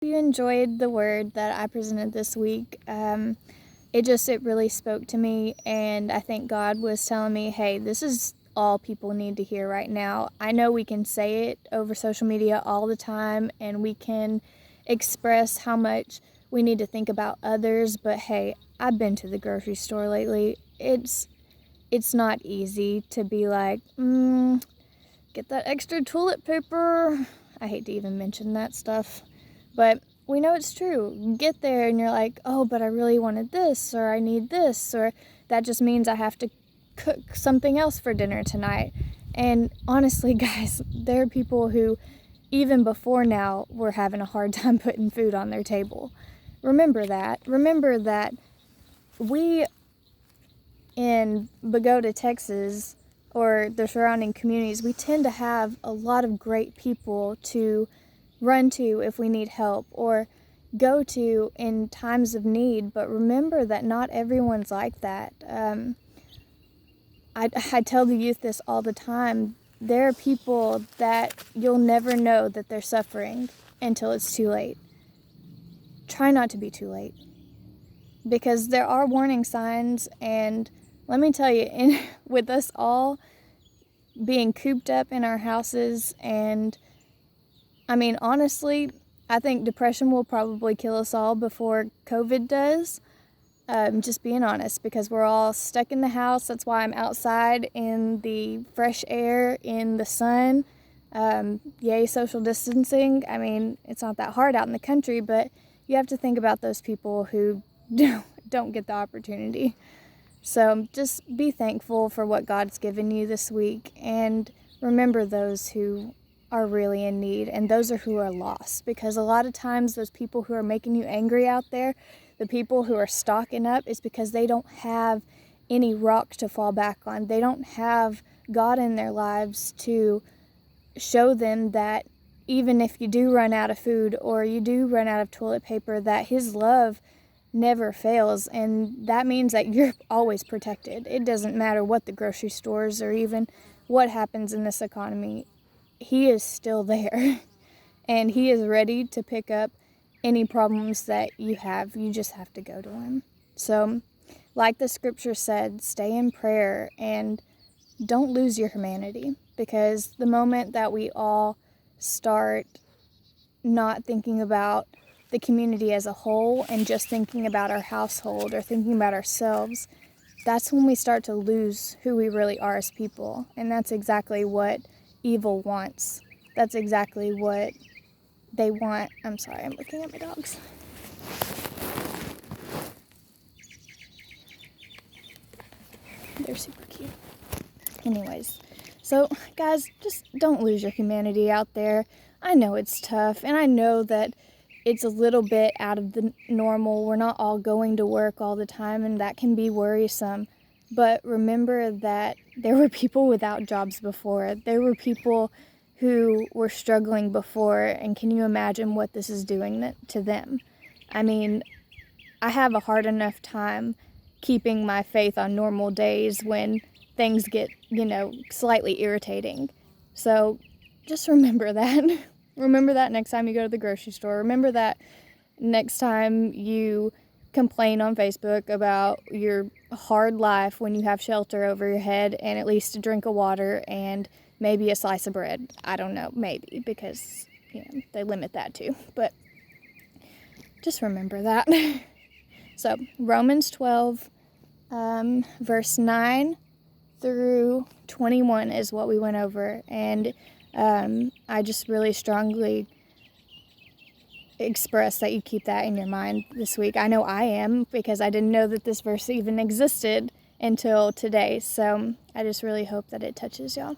You enjoyed the word that I presented this week. It really spoke to me, and I think God was telling me, hey, this is all people need to hear right now. I know we can say it over social media all the time, and we can express how much we need to think about others, but hey, I've been to the grocery store lately. It's not easy to be like, get that extra toilet paper. I hate to even mention that stuff, but we know it's true. You get there and you're like, oh, but I really wanted this, or I need this, or that just means I have to cook something else for dinner tonight. And honestly, guys, there are people who, even before now, were having a hard time putting food on their table. Remember that. Remember that we in Bogota, Texas, or the surrounding communities, we tend to have a lot of great people to run to if we need help or go to in times of need. But remember that not everyone's like that. I tell the youth this all the time. There are people that you'll never know that they're suffering until it's too late. Try not to be too late, because there are warning signs, and let me tell you, with us all being cooped up in our houses, and I mean, honestly, I think depression will probably kill us all before COVID does. Just being honest, because we're all stuck in the house. That's why I'm outside in the fresh air, in the sun. Yay, social distancing. I mean, it's not that hard out in the country, but you have to think about those people who don't get the opportunity. So just be thankful for what God's given you this week, and remember those who are really in need, and those are who are lost, because a lot of times those people who are making you angry out there, the people who are stocking up, is because they don't have any rock to fall back on. They don't have God in their lives to show them that even if you do run out of food or you do run out of toilet paper, that His love never fails, and that means that you're always protected. It doesn't matter what the grocery stores or even what happens in this economy. He is still there, and He is ready to pick up any problems that you have. You just have to go to Him. So, like the scripture said, stay in prayer and don't lose your humanity, because the moment that we all start not thinking about the community as a whole and just thinking about our household or thinking about ourselves, that's when we start to lose who we really are as people. And that's exactly what evil wants. That's exactly what they want. I'm sorry, I'm looking at my dogs. They're super cute. Anyways, so guys, just don't lose your humanity out there. I know it's tough, and I know that it's a little bit out of the normal. We're not all going to work all the time, and that can be worrisome. But remember that there were people without jobs before. There were people who were struggling before, and can you imagine what this is doing to them? I mean, I have a hard enough time keeping my faith on normal days when things get, slightly irritating. So just remember that. Remember that next time you go to the grocery store. Remember that next time you complain on Facebook about your hard life when you have shelter over your head and at least a drink of water and maybe a slice of bread. I don't know, maybe, because, they limit that too. But just remember that. So, Romans 12, verse 9 through 21 is what we went over. And I just really strongly express that you keep that in your mind this week. I know I am, because I didn't know that this verse even existed until today. So I just really hope that it touches y'all.